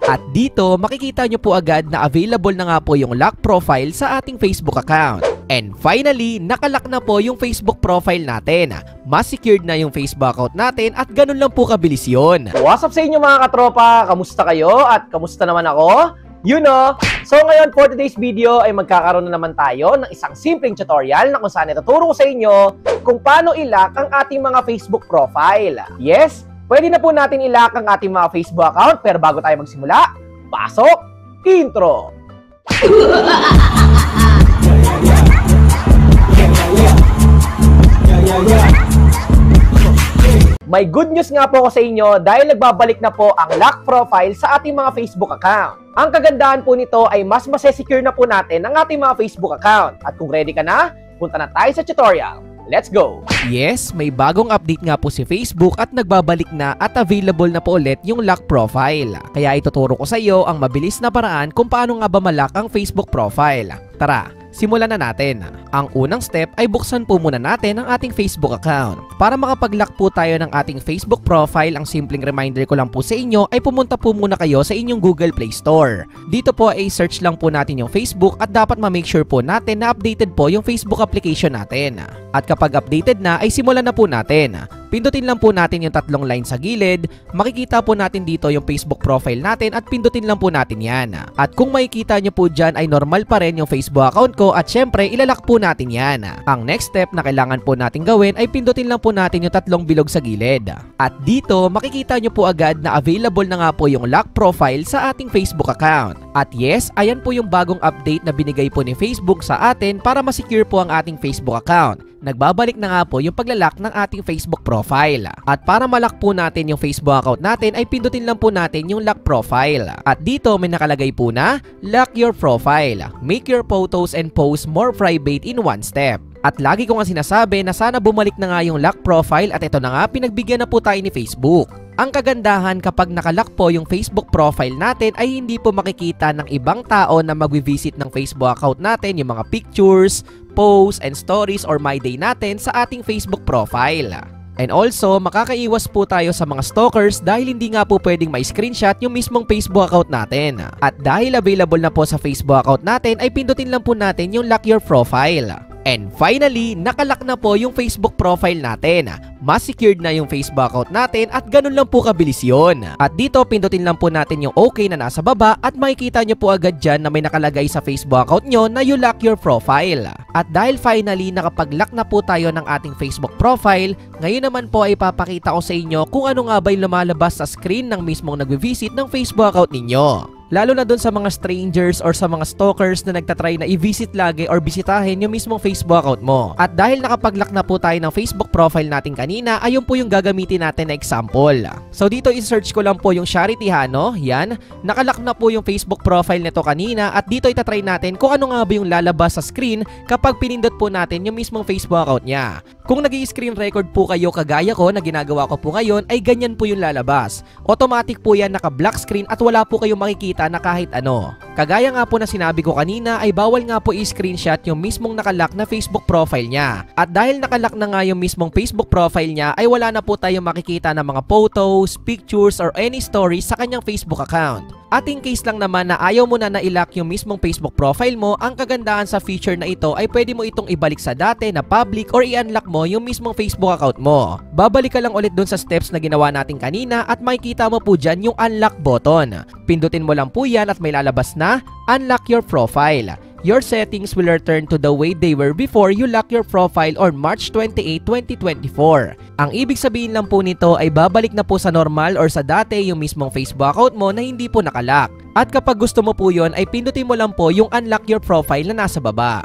At dito, makikita nyo po agad na available na nga po yung lock profile sa ating Facebook account. And finally, nakalock na po yung Facebook profile natin. Mas secured na yung Facebook account natin at ganun lang po kabilis yun. What's up sa inyo mga katropa? Kamusta kayo? At kamusta naman ako? You know! So ngayon, for today's video ay magkakaroon na naman tayo ng isang simpleng tutorial na kung saan ituturo ko sa inyo kung paano i-lock ang ating mga Facebook profile. Yes, pwede na po natin i-lock ang ating mga Facebook account, pero bago tayo magsimula, pasok! Intro! May good news nga po ako sa inyo dahil nagbabalik na po ang lock profile sa ating mga Facebook account. Ang kagandahan po nito ay mas masesecure na po natin ang ating mga Facebook account. At kung ready ka na, punta na tayo sa tutorial. Let's go! Yes, may bagong update nga po si Facebook at nagbabalik na at available na po ulit yung lock profile. Kaya ituturo ko sa iyo ang mabilis na paraan kung paano nga ba ma-lock ang Facebook profile. Tara! Simulan na natin. Ang unang step ay buksan po muna natin ang ating Facebook account. Para makapag-lock po tayo ng ating Facebook profile, ang simpleng reminder ko lang po sa inyo ay pumunta po muna kayo sa inyong Google Play Store. Dito po ay search lang po natin yung Facebook at dapat ma-make sure po natin na updated po yung Facebook application natin. At kapag updated na ay simulan na po natin. Pindutin lang po natin yung tatlong line sa gilid. Makikita po natin dito yung Facebook profile natin at pindutin lang po natin yan. At kung makikita nyo po dyan ay normal pa rin yung Facebook account ko at syempre ilalak po natin yan. Ang next step na kailangan po natin gawin ay pindutin lang po natin yung tatlong bilog sa gilid. At dito makikita nyo po agad na available na nga po yung lock profile sa ating Facebook account. At yes, ayan po yung bagong update na binigay po ni Facebook sa atin para masecure po ang ating Facebook account. Nagbabalik na nga po yung paglalak ng ating Facebook profile. At para malak po natin yung Facebook account natin ay pindutin lang po natin yung lock profile. At dito may nakalagay po na lock your profile. Make your photos and posts more private in one step. At lagi ko nga sinasabi na sana bumalik na nga yung lock profile at ito na nga pinagbigyan na po tayo ni Facebook. Ang kagandahan kapag nakalock po yung Facebook profile natin ay hindi po makikita ng ibang tao na magvi-visit ng Facebook account natin yung mga pictures, posts, and stories or my day natin sa ating Facebook profile. And also, makakaiwas po tayo sa mga stalkers dahil hindi nga po pwedeng ma-screenshot yung mismong Facebook account natin. At dahil available na po sa Facebook account natin ay pindutin lang po natin yung lock your profile. And finally, nakalock na po yung Facebook profile natin. Mas secured na yung Facebook account natin at ganun lang po kabilis yun. At dito, pindutin lang po natin yung OK na nasa baba at makikita nyo po agad dyan na may nakalagay sa Facebook account nyo na you lock your profile. At dahil finally, nakapag-lock na po tayo ng ating Facebook profile, ngayon naman po ay papakita ko sa inyo kung ano nga ba yung lumalabas sa screen ng mismong nagvi-visit ng Facebook account ninyo. Lalo na dun sa mga strangers or sa mga stalkers na nagtatry na i-visit lagi or bisitahin yung mismong Facebook account mo. At dahil nakapag-lock na po tayo ng Facebook profile natin kanina, ayun po yung gagamitin natin na example. So dito i-search ko lang po yung Charity Hano. Yan. Nakalock na po yung Facebook profile nito kanina at dito itatry natin kung ano nga ba yung lalabas sa screen kapag pinindot po natin yung mismong Facebook account niya. Kung nag-i-screen record po kayo kagaya ko na ginagawa ko po ngayon ay ganyan po yung lalabas. Automatic po yan naka-black screen at wala po kayong makikita na kahit ano. Kagaya nga po na sinabi ko kanina ay bawal nga po i-screenshot yung mismong nakalock na Facebook profile niya. At dahil nakalock na nga yung mismong Facebook profile niya ay wala na po tayong makikita ng mga photos, pictures, or any stories sa kanyang Facebook account. At in case lang naman na ayaw mo na na-lock yung mismong Facebook profile mo, ang kagandahan sa feature na ito ay pwede mo itong ibalik sa dati na public or i-unlock mo yung mismong Facebook account mo. Babalik ka lang ulit dun sa steps na ginawa natin kanina at makikita mo po dyan yung unlock button. Pindutin mo lang po yan at may lalabas na unlock your profile. Your settings will return to the way they were before you lock your profile on March 28, 2024. Ang ibig sabihin lang po nito ay babalik na po sa normal or sa dati yung mismong Facebook account mo na hindi po nakalock. At kapag gusto mo po yon ay pindutin mo lang po yung unlock your profile na nasa baba.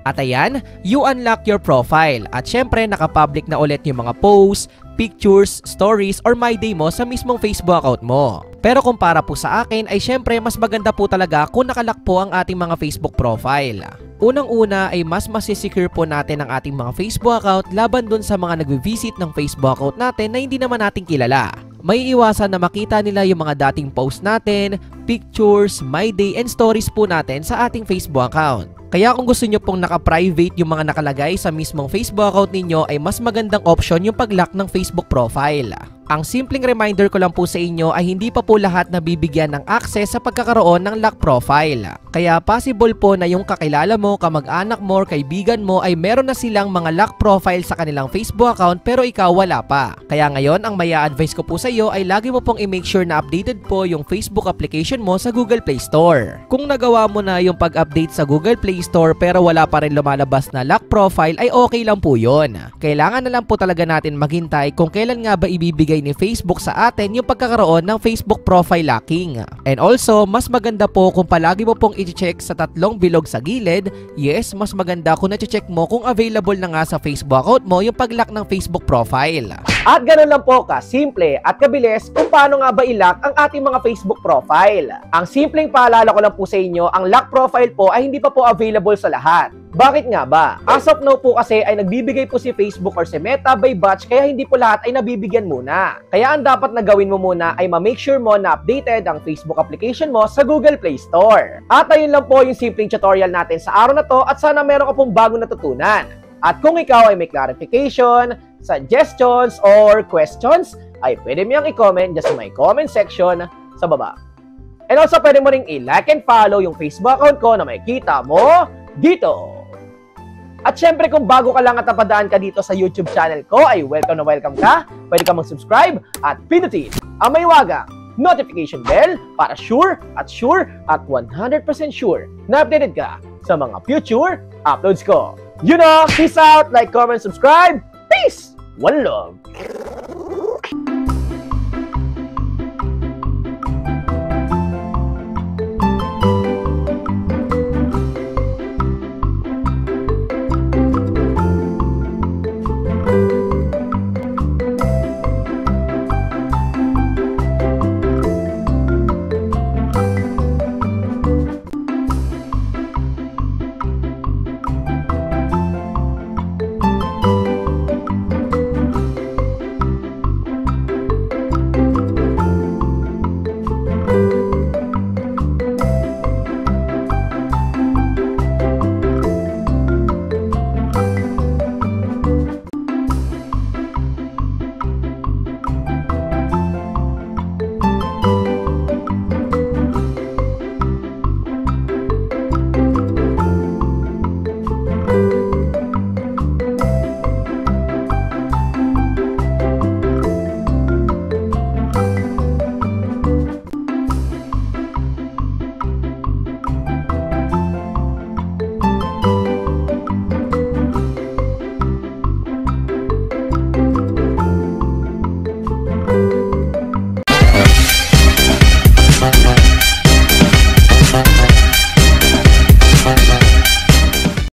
At ayan, you unlock your profile. At syempre, nakapublic na ulit yung mga posts, pictures, stories, or my day mo sa mismong Facebook account mo. Pero kung para po sa akin ay syempre mas maganda po talaga kung nakalock po ang ating mga Facebook profile. Unang-una ay mas masisecure po natin ang ating mga Facebook account laban dun sa mga nagvi-visit ng Facebook account natin na hindi naman natin kilala. May iwasan na makita nila yung mga dating post natin, pictures, my day, and stories po natin sa ating Facebook account. Kaya kung gusto nyo pong naka-private yung mga nakalagay sa mismong Facebook account ninyo ay mas magandang option yung pag-lock ng Facebook profile. Ang simpleng reminder ko lang po sa inyo ay hindi pa po lahat nabibigyan ng access sa pagkakaroon ng lock profile. Kaya possible po na yung kakilala mo, kamag-anak mo, kaibigan mo ay meron na silang mga lock profile sa kanilang Facebook account pero ikaw wala pa. Kaya ngayon ang maya advice ko po sa iyo ay lagi mo pong i-make sure na updated po yung Facebook application mo sa Google Play Store. Kung nagawa mo na yung pag-update sa Google Play Store pero wala pa rin lumalabas na lock profile ay okay lang po yun. Kailangan na lang po talaga natin maghintay kung kailan nga ba ibibigay ni Facebook sa atin yung pagkakaroon ng Facebook profile locking. And also, mas maganda po kung palagi mo pong i-check sa tatlong bilog sa gilid. Yes, mas maganda kung na-check mo kung available na nga sa Facebook account mo yung pag-lock ng Facebook profile. At ganun lang po simple at kabilis kung paano nga ba i-lock ang ating mga Facebook profile. Ang simpleng paalala ko lang po sa inyo, ang lock profile po ay hindi pa po available sa lahat. Bakit nga ba? As of now po kasi ay nagbibigay po si Facebook or si Meta by batch kaya hindi po lahat ay nabibigyan muna. Kaya ang dapat na gawin mo muna ay ma-make sure mo na updated ang Facebook application mo sa Google Play Store. At ayun lang po yung simpleng tutorial natin sa araw na to at sana meron ka pong bagong natutunan. At kung ikaw ay may clarification, suggestions, or questions, ay pwede mo yung i-comment just sa my comment section sa baba. And also pwede mo ring i-like and follow yung Facebook account ko na makikita mo dito. At syempre kung bago ka lang at napadaan ka dito sa YouTube channel ko ay welcome na welcome ka. Pwede ka mag-subscribe at pinutin ang may wagang notification bell para sure at 100% sure na updated ka sa mga future uploads ko. You know, peace out, like, comment, subscribe. Peace! One love!